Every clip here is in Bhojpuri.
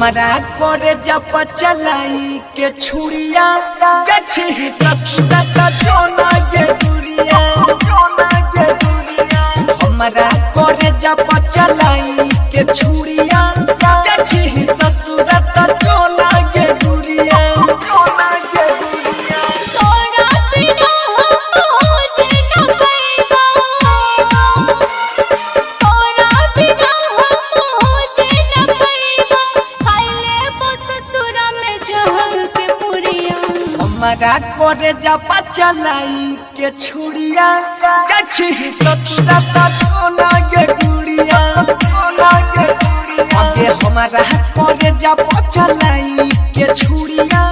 हमारा करे जब चलाई के छुड़िया गछी ससुरा का जोना के दुरिया हमारा करे जब चलाई के छुड़िया गछी ससुरा का जोना के दुरिया हमारा करे जब चलाई के छुड़िया गछी ससुरा का जोना के दुरिया अबे हमारा करे जब चलाई के छुड़िया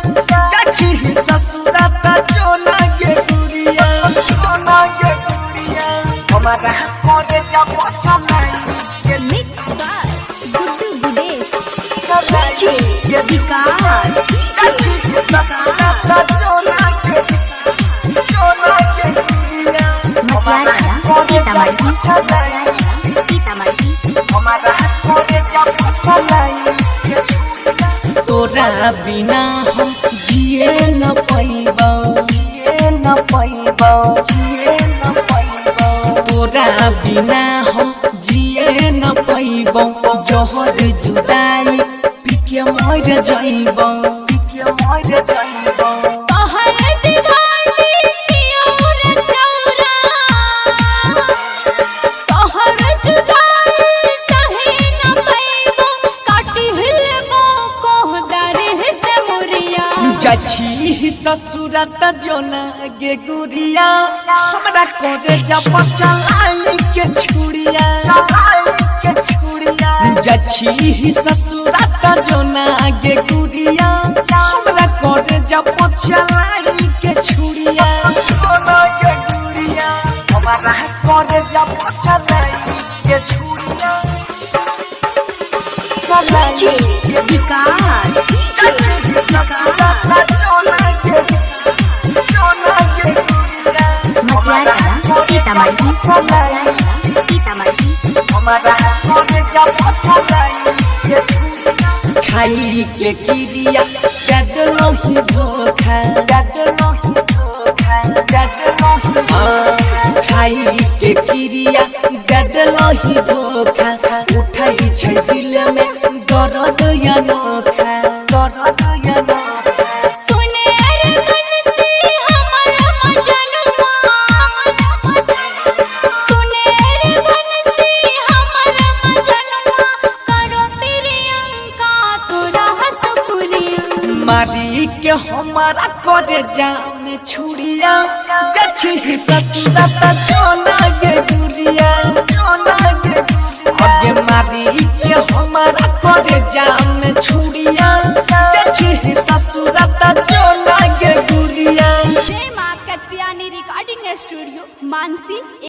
गछी ससुरा का जोना के दुरिया हमारा करे जब चलाई के mix by Guddu Gudesh DJ विकास तोरा बिना हम जिए न पैबौ तोरा बिना हम जिए न पैबौ जहर जुदाई पीके मर जाइबौ गछी ससुरा त जोना गे गुरिया हमरा करे जब चलाई के छुड़िया गछी ससुरा त जोना गे गुरिया हमरा करे जब चलाई के छुड़िया हमारा करे जब चलाई के छुड़िया डीजे विकास खाई के किरिया गदलो ही धोखा खाई के किरिया गदलो ही धोखा उठाई छै दिल में दर्द अनोखा मारी के हमारा करे जाम छुड़िया गछी ससुरा त जोना गे दुरिया अगे मारी के हमारा करे जाम छुड़िया गछी ससुरा त जोना गे दुरिया। जय मां कत्यानी रिकॉर्डिंग स्टूडियो मानसी।